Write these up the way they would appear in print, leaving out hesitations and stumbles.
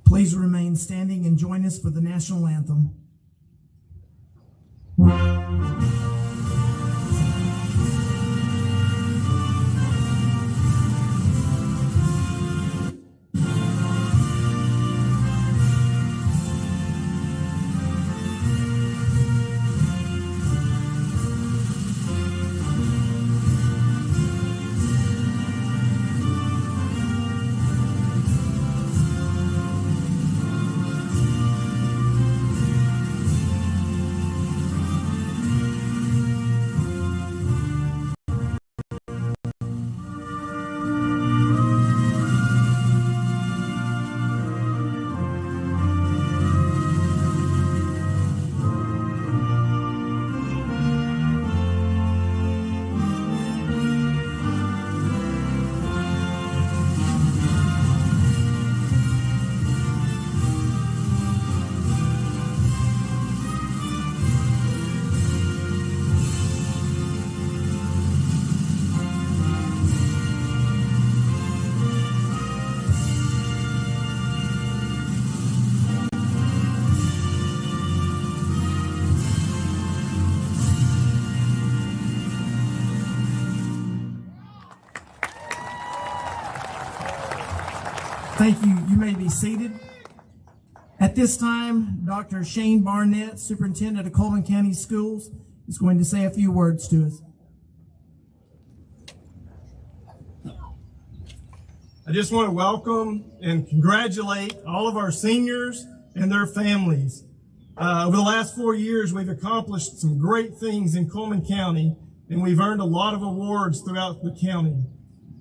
Please remain standing and join us for the national anthem. Thank you. You may be seated. At this time, Dr. Shane Barnett, Superintendent of Coleman County Schools, is going to say a few words to us. I just want to welcome and congratulate all of our seniors and their families. Over the last 4 years, we've accomplished some great things in Coleman County, and we've earned a lot of awards throughout the county.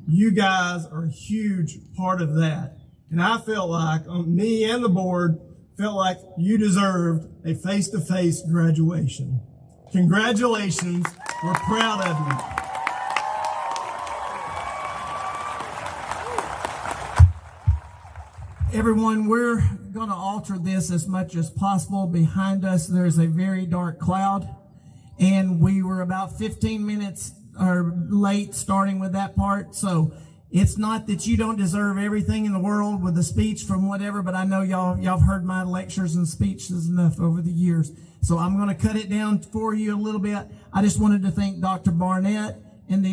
You guys are a huge part of that. And I felt like, me and the board felt like you deserved a face-to-face graduation. Congratulations. We're proud of you. Everyone, we're going to alter this as much as possible. Behind us, there's a very dark cloud, and we were about 15 minutes late starting with that part. So it's not that you don't deserve everything in the world with a speech from whatever, but I know y'all have heard my lectures and speeches enough over the years. So I'm going to cut it down for you a little bit. I just wanted to thank Dr. Barnett and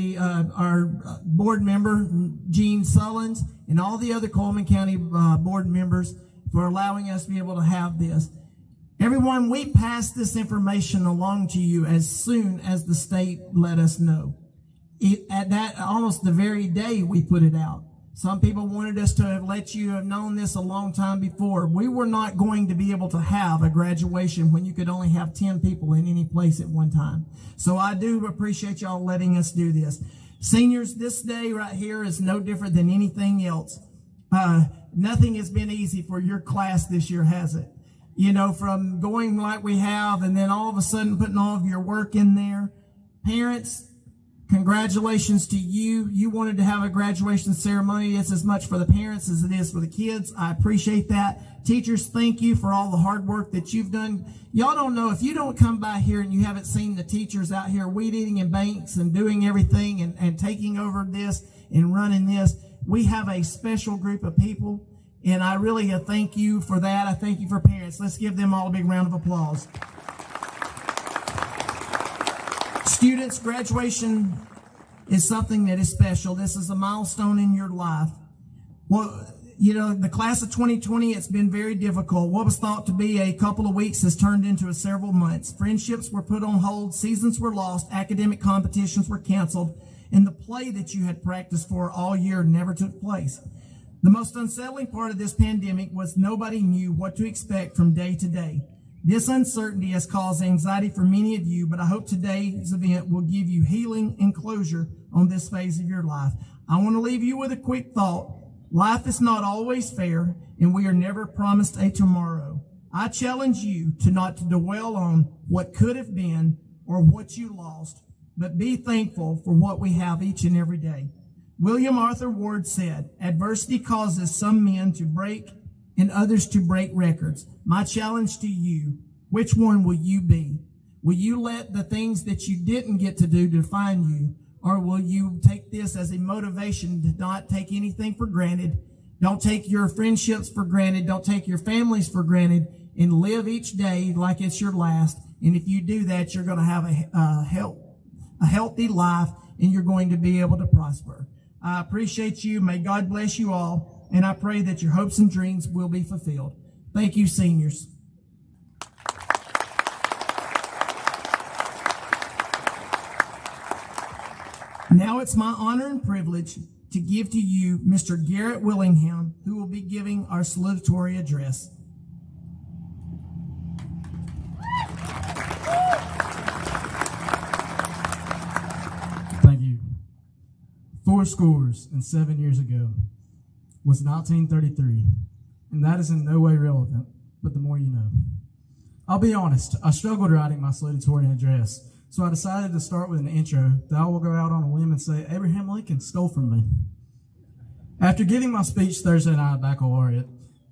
our board member, Gene Sullins, and all the other Coleman County board members for allowing us to be able to have this. Everyone, we passed this information along to you as soon as the state let us know. At that, almost the very day we put it out. Some people wanted us to have let you have known this a long time before. We were not going to be able to have a graduation when you could only have 10 people in any place at one time. So I do appreciate y'all letting us do this. Seniors, this day right here is no different than anything else. Nothing has been easy for your class this year, has it? You know, from going like we have and then all of a sudden putting all of your work in there. Parents, congratulations to you. You wanted to have a graduation ceremony. It's as much for the parents as it is for the kids. I appreciate that. Teachers, thank you for all the hard work that you've done. Y'all don't know, if you don't come by here and you haven't seen the teachers out here weed eating in banks and doing everything and taking over this and running this, we have a special group of people, and I really thank you for that. I thank you for parents. Let's give them all a big round of applause. Students, graduation is something that is special. This is a milestone in your life. Well, you know, the class of 2020, it's been very difficult. What was thought to be a couple of weeks has turned into several months. Friendships were put on hold, seasons were lost, academic competitions were canceled, and the play that you had practiced for all year never took place. The most unsettling part of this pandemic was nobody knew what to expect from day to day. This uncertainty has caused anxiety for many of you, but I hope today's event will give you healing and closure on this phase of your life. I want to leave you with a quick thought. Life is not always fair, and we are never promised a tomorrow. I challenge you to not to dwell on what could have been or what you lost, but be thankful for what we have each and every day. William Arthur Ward said, "Adversity causes some men to break and others to break records." My challenge to you, which one will you be? Will you let the things that you didn't get to do define you, or will you take this as a motivation to not take anything for granted? Don't take your friendships for granted. Don't take your families for granted, and live each day like it's your last. And if you do that, you're going to have a healthy life, and you're going to be able to prosper. I appreciate you. May God bless you all, and I pray that your hopes and dreams will be fulfilled. Thank you, seniors. Now it's my honor and privilege to give to you Mr. Garrett Willingham, who will be giving our salutatory address. Thank you. 407 years ago was 1933, and that is in no way relevant, but the more you know. I'll be honest, I struggled writing my salutatorian address, so I decided to start with an intro that I will go out on a limb and say Abraham Lincoln stole from me. After giving my speech Thursday night at baccalaureate,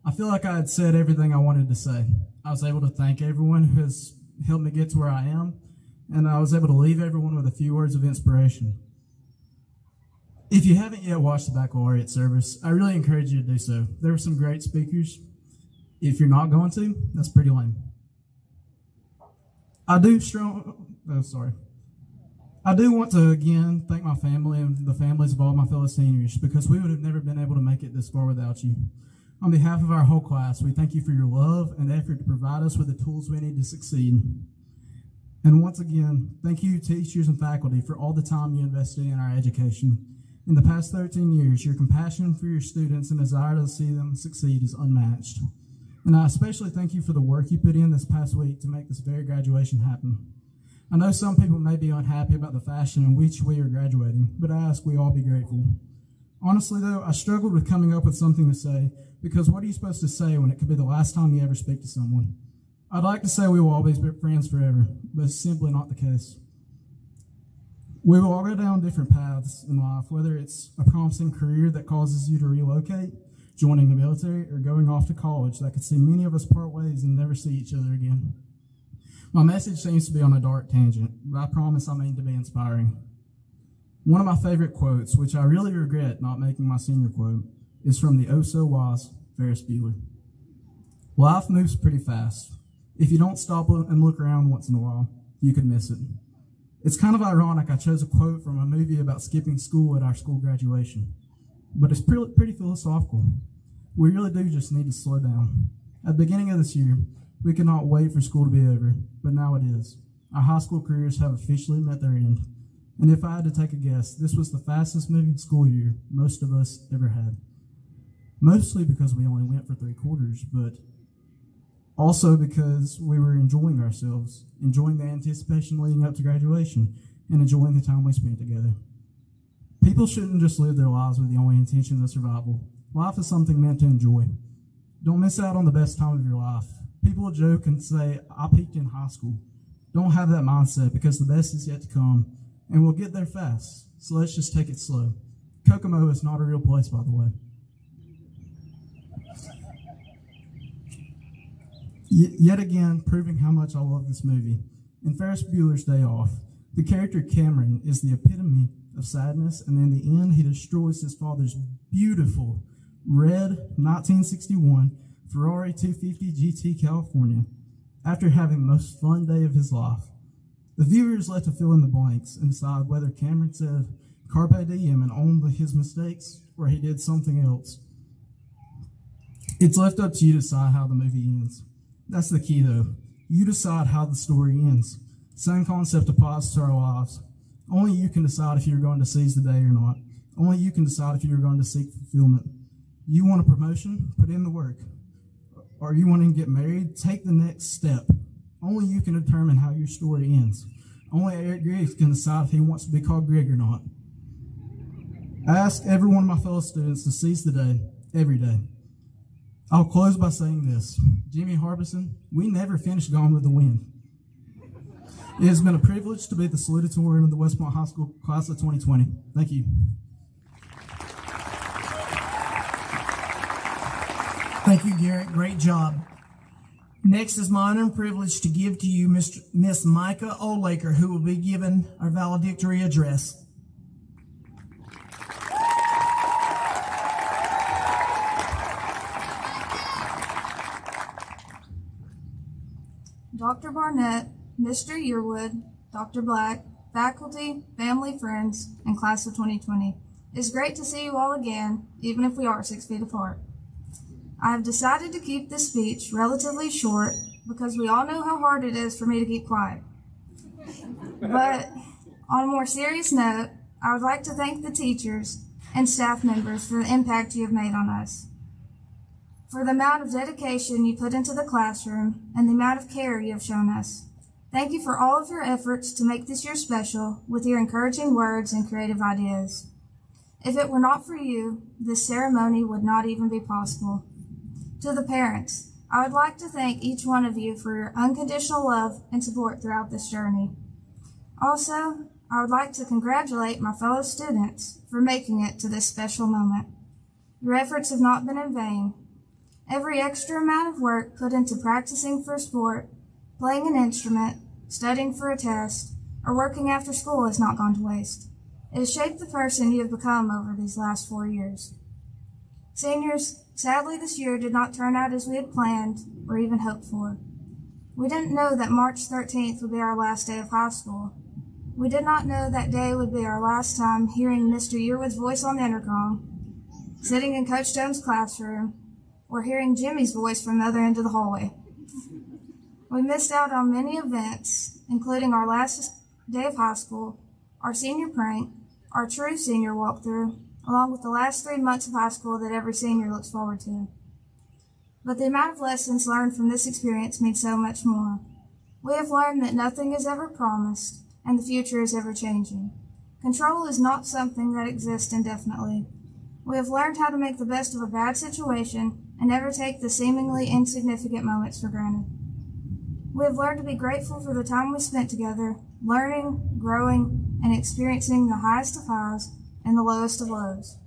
I feel like I had said everything I wanted to say. I was able to thank everyone who has helped me get to where I am, and I was able to leave everyone with a few words of inspiration. If you haven't yet watched the baccalaureate service, I really encourage you to do so. There were some great speakers. If you're not going to, that's pretty lame. I do want to again thank my family and the families of all my fellow seniors, because we would have never been able to make it this far without you. On behalf of our whole class, we thank you for your love and effort to provide us with the tools we need to succeed. And once again, thank you teachers and faculty for all the time you invested in our education. In the past 13 years, your compassion for your students and desire to see them succeed is unmatched. And I especially thank you for the work you put in this past week to make this very graduation happen. I know some people may be unhappy about the fashion in which we are graduating, but I ask we all be grateful. Honestly though, I struggled with coming up with something to say, because what are you supposed to say when it could be the last time you ever speak to someone? I'd like to say we will always be friends forever, but it's simply not the case. We will all go down different paths in life, whether it's a promising career that causes you to relocate, joining the military, or going off to college that could see many of us part ways and never see each other again. My message seems to be on a dark tangent, but I promise I mean to be inspiring. One of my favorite quotes, which I really regret not making my senior quote, is from the oh-so-wise Ferris Bueller. Life moves pretty fast. If you don't stop and look around once in a while, you could miss it. It's kind of ironic I chose a quote from a movie about skipping school at our school graduation, but it's pretty philosophical. We really do just need to slow down. At the beginning of this year, we could not wait for school to be over, but now it is. Our high school careers have officially met their end, and if I had to take a guess, this was the fastest moving school year most of us ever had. Mostly because we only went for 3 quarters, but also because we were enjoying ourselves, enjoying the anticipation leading up to graduation, and enjoying the time we spent together. People shouldn't just live their lives with the only intention of survival. Life is something meant to enjoy. Don't miss out on the best time of your life. People will joke and say, I peaked in high school. Don't have that mindset, because the best is yet to come, and we'll get there fast. So let's just take it slow. Kokomo is not a real place, by the way. Yet again, proving how much I love this movie. In Ferris Bueller's Day Off, the character Cameron is the epitome of sadness, and in the end, he destroys his father's beautiful red 1961 Ferrari 250 GT California after having the most fun day of his life. The viewer is left to fill in the blanks and decide whether Cameron said carpe diem and owned his mistakes, or he did something else. It's left up to you to decide how the movie ends. That's the key though. You decide how the story ends. Same concept applies to our lives. Only you can decide if you're going to seize the day or not. Only you can decide if you're going to seek fulfillment. You want a promotion? Put in the work. Or you want to get married? Take the next step. Only you can determine how your story ends. Only Eric Griggs can decide if he wants to be called Greg or not. I ask every one of my fellow students to seize the day, every day. I'll close by saying this. Jimmy Harbison, we never finished Gone with the Wind. It has been a privilege to be the salutatorian of the West Point High School class of 2020. Thank you. Thank you, Garrett. Great job. Next is my honor and privilege to give to you Miss Micah Olaker, who will be giving our valedictory address. Dr. Barnett, Mr. Yearwood, Dr. Black, faculty, family, friends, and class of 2020. It's great to see you all again, even if we are 6 feet apart. I have decided to keep this speech relatively short because we all know how hard it is for me to keep quiet. But on a more serious note, I would like to thank the teachers and staff members for the impact you have made on us, for the amount of dedication you put into the classroom and the amount of care you have shown us. Thank you for all of your efforts to make this year special with your encouraging words and creative ideas. If it were not for you, this ceremony would not even be possible. To the parents, I would like to thank each one of you for your unconditional love and support throughout this journey. Also, I would like to congratulate my fellow students for making it to this special moment. Your efforts have not been in vain. Every extra amount of work put into practicing for a sport, playing an instrument, studying for a test, or working after school has not gone to waste. It has shaped the person you have become over these last 4 years. Seniors, sadly this year did not turn out as we had planned or even hoped for. We didn't know that March 13th would be our last day of high school. We did not know that day would be our last time hearing Mr. Yearwood's voice on the intercom, sitting in Coach Jones' classroom, or hearing Jimmy's voice from the other end of the hallway. We missed out on many events, including our last day of high school, our senior prank, our true senior walkthrough, along with the last 3 months of high school that every senior looks forward to. But the amount of lessons learned from this experience means so much more. We have learned that nothing is ever promised, and the future is ever changing. Control is not something that exists indefinitely. We have learned how to make the best of a bad situation and never take the seemingly insignificant moments for granted. We have learned to be grateful for the time we spent together, learning, growing, and experiencing the highest of highs and the lowest of lows.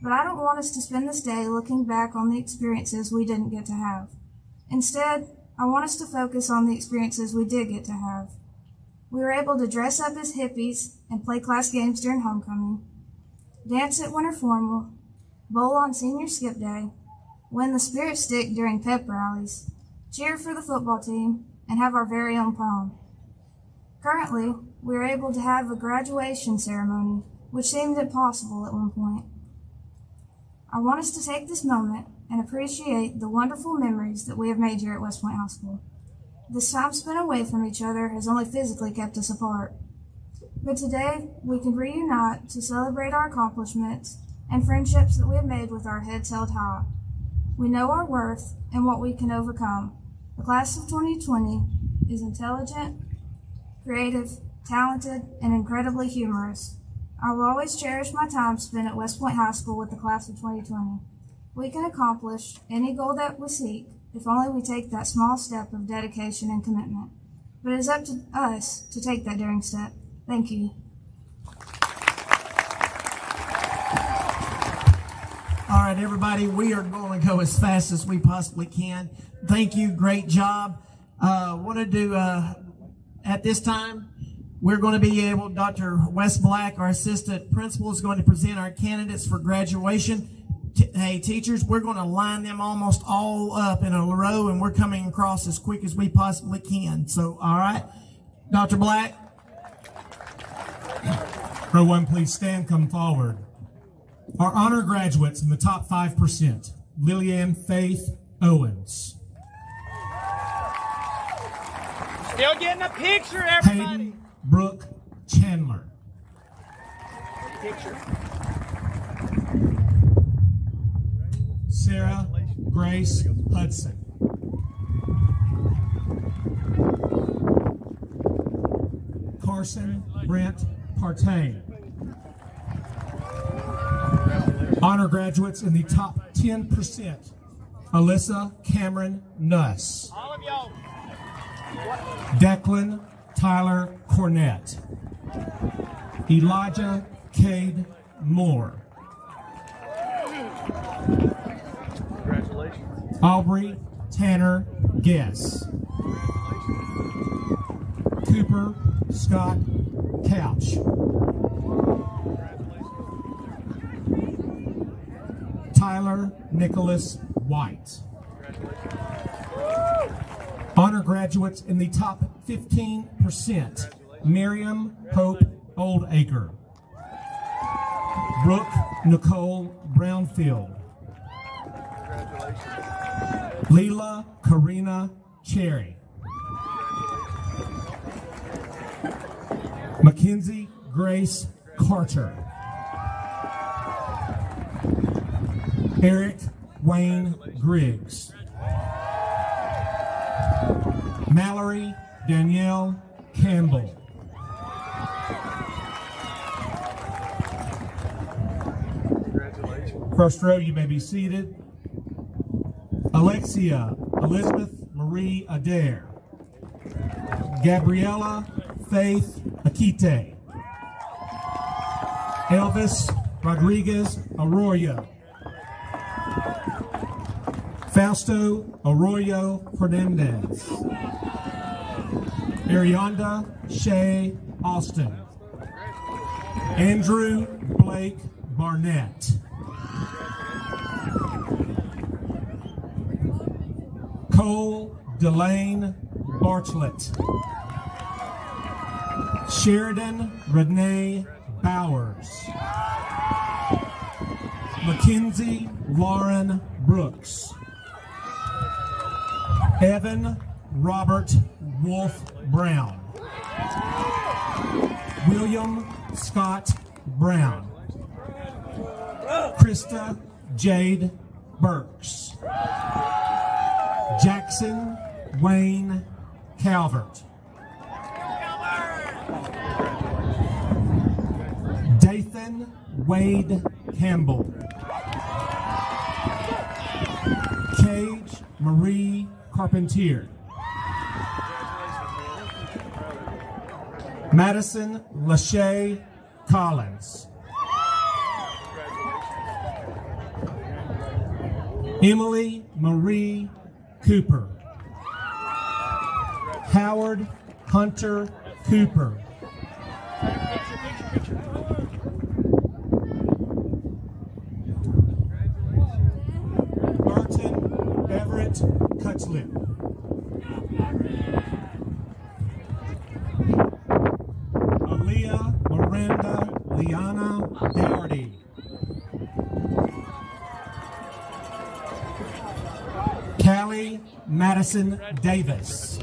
But I don't want us to spend this day looking back on the experiences we didn't get to have. Instead, I want us to focus on the experiences we did get to have. We were able to dress up as hippies and play class games during homecoming, dance at winter formal, bowl on senior skip day, win the spirit stick during pep rallies, cheer for the football team, and have our very own prom. Currently, we are able to have a graduation ceremony, which seemed impossible at one point. I want us to take this moment and appreciate the wonderful memories that we have made here at West Point High School. This time spent away from each other has only physically kept us apart. But today, we can reunite to celebrate our accomplishments and friendships that we have made with our heads held high. We know our worth and what we can overcome. The class of 2020 is intelligent, creative, talented, and incredibly humorous. I will always cherish my time spent at West Point High School with the class of 2020. We can accomplish any goal that we seek if only we take that small step of dedication and commitment. But it is up to us to take that daring step. Thank you. All right, everybody, we are going to go as fast as we possibly can. Thank you. Great job. Want to do, at this time, we're going to be able, Dr. Wes Black, our assistant principal, is going to present our candidates for graduation. Hey, teachers, we're going to line them almost all up in a row, and we're coming across as quick as we possibly can. So, all right, Dr. Black. Row one, please stand, come forward. Our honor graduates in the top 5%, Lillian Faith Owens. Still getting a picture, everybody. Hayden Brooke Chandler. Picture. Sarah Grace Hudson. Carson Brent Partey. Honor graduates in the top 10%, Alyssa Cameron Nuss. All of y'all. Declan Tyler Cornett. Elijah Cade Moore. Congratulations. Aubrey Tanner Guess. Cooper Scott Couch. Tyler Nicholas White. Honor graduates in the top 15%. Miriam Hope Oldacre. Brooke Nicole Brownfield. Leela Karina Cherry. Mackenzie Grace Carter. Eric Wayne Griggs. Mallory Danielle Campbell. First row, you may be seated. Alexia Elizabeth Marie Adair. Gabriella Faith Akite. Elvis Rodriguez Arroyo. Fausto Arroyo Fernandez. Arianda Shea Austin. Andrew Blake Barnett. Cole Delane Bartlett. Sheridan Renee Bowers. Mackenzie Lauren Brooks. Evan Robert Wolf Brown. William Scott Brown. Krista Jade Burks. Jackson Wayne Calvert. Dathan Wade Campbell. Cage Marie Carpentier. Madison Lachey Collins. Emily Marie Cooper. Howard Hunter Cooper. Burton Everett Cutcliffe. Aaliyah Miranda Liana Doherty. Callie Madison Davis.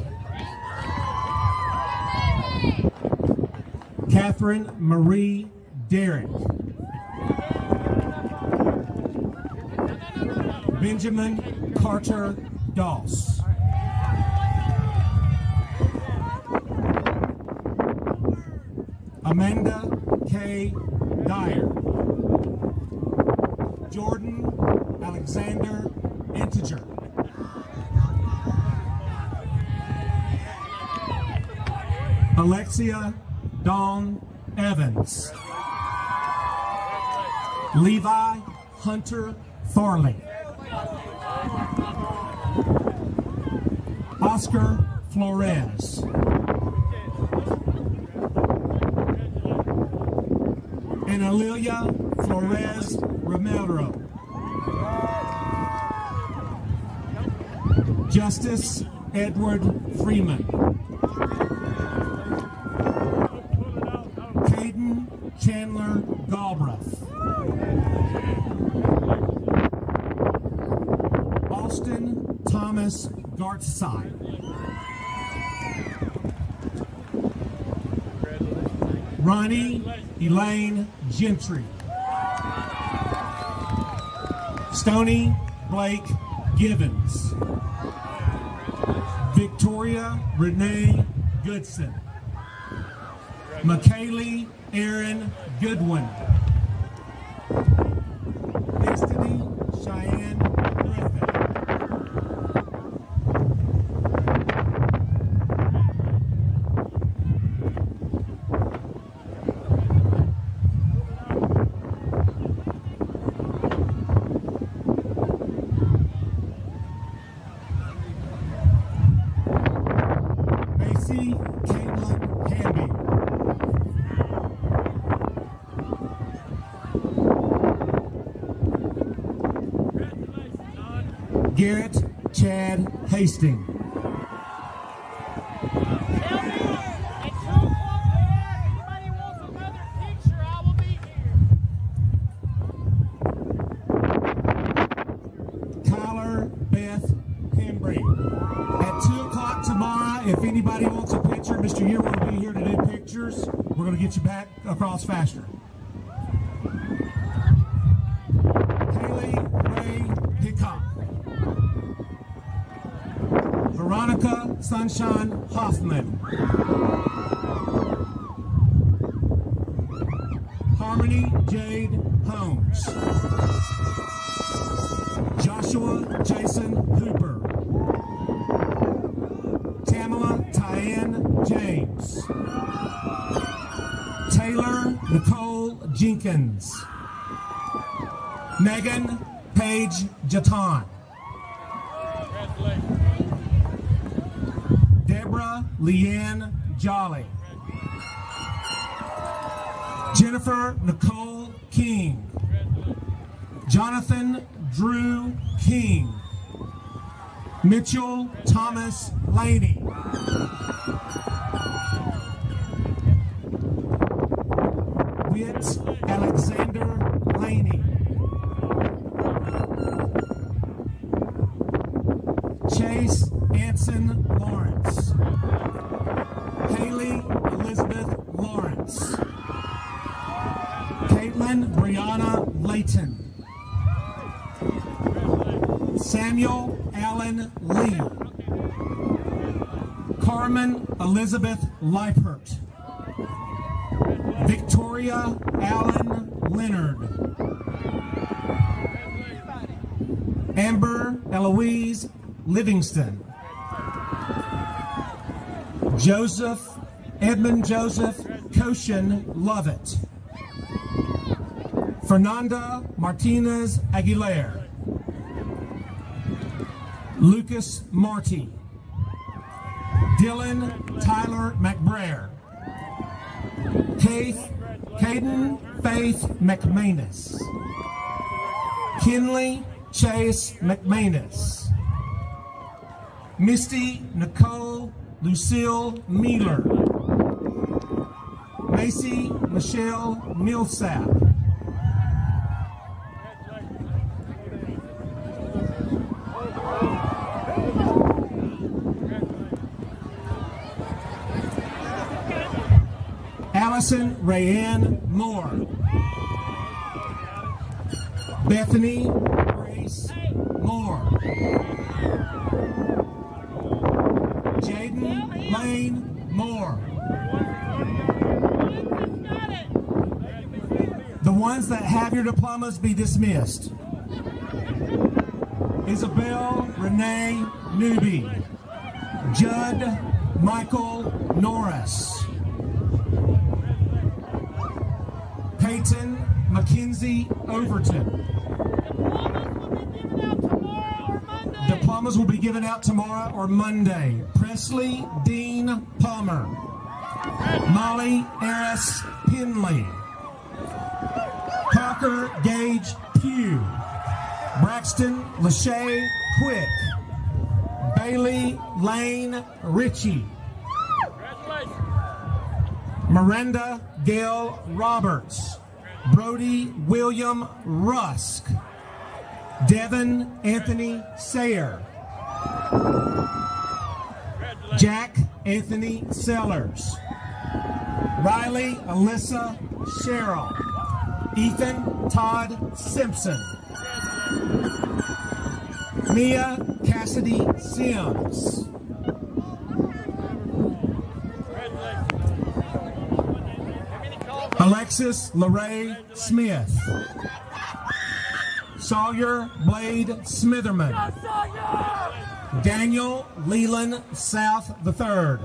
Catherine Marie Derrick. Benjamin Carter Doss. Amanda K. Dyer. Jordan Alexander Integer. Alexia Dawn Evans. Levi Hunter Farley. Oscar Flores. And Alelia Flores Romero. Justice Edward Freeman. Caden Chandler Galbraith. Austin Thomas Gartside. Ronnie Elaine Gentry. Stoney Blake Givens. Victoria Renee Goodson. McKaylee Aaron Goodwin. Destiny Cheyenne Griffin. Macy Caitlin Hamby. Garrett Chad Hastings. At 2 o'clock tomorrow, if anybody wants a picture, Mr. Yearwood will be here to do pictures. We're going to get you back across faster. Haley Ray Hickok. Veronica Sunshine Hoffman. Harmony Jade Holmes. Joshua Jason Hooper. Tamala Tyann James. Taylor Nicole Jenkins. Megan Paige Jatan. Deborah Leanne Jolly. Jennifer Nicole King. Jonathan Drew King. Mitchell Thomas Laney. Witt Alexander Laney. Chase Anson Lawrence. Haley Elizabeth Lawrence. Caitlin Brianna Layton. Samuel Allen Lee. Carmen Elizabeth Leipert. Victoria Allen Leonard. Amber Eloise Livingston. Edmund Joseph Koshin Lovett. Fernanda Martinez Aguilera. Lucas Marty. Dylan Tyler McBrayer. Caden Faith McManus. Kinley Chase McManus. Misty Nicole Lucille Mealer. Macy Michelle Millsap. Allison Rayanne Moore. Bethany Grace Moore. Jaden Lane Moore. The ones that have your diplomas be dismissed. Isabel Renee Newby. Judd Michael Norris. Peyton Mackenzie Overton. Diplomas will be given out tomorrow or Monday. Presley Dean Palmer. Molly Eris Pinley. Parker Gage Pugh. Braxton Lachey Quick. Bailey Lane Ritchie. Miranda Gail Roberts. Brody William Rusk. Devin Anthony Sayer. Jack Anthony Sellers. Riley Alyssa Sherrill. Ethan Todd Simpson. Mia Cassidy Sims. Alexis LaRae Smith. Sawyer Blade Smitherman. Daniel Leland South III.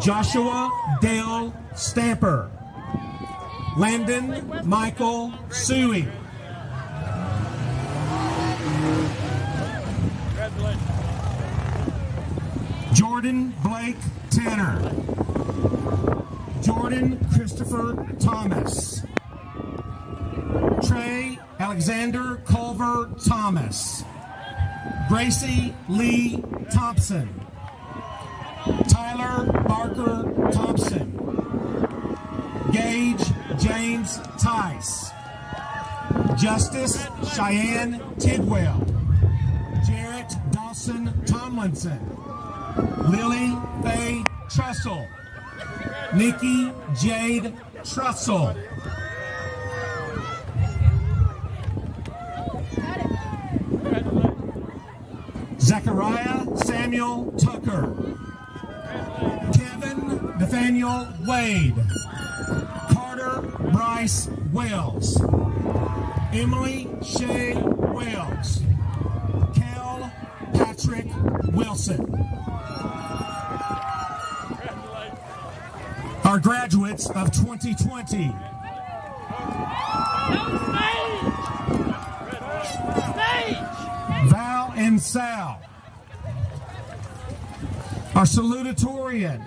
Joshua Dale Stamper. Landon Michael Suey. Jordan Blake Tanner. Jordan Christopher Thomas. Trey Alexander Culver Thomas. Gracie Lee Thompson. Tyler Barker Thompson. Gage James Tice. Justice Cheyenne Tidwell. Jarrett Dawson Tomlin. Tomlinson, Lily Faye Trussell, Nikki Jade Trussell, Zechariah Samuel Tucker, Kevin Nathaniel Wade, Carter Bryce Wells, Emily Shea Wells, Cal Patrick Wilson. Our graduates of 2020. Val and Sal. Our salutatorian,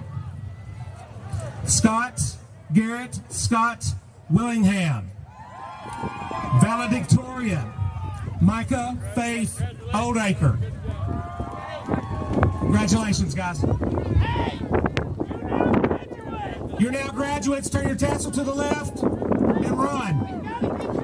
Scott Garrett Scott Willingham. Valedictorian, Micah Faith Oldacre. Congratulations, guys. You're now graduates. Turn your tassel to the left and run.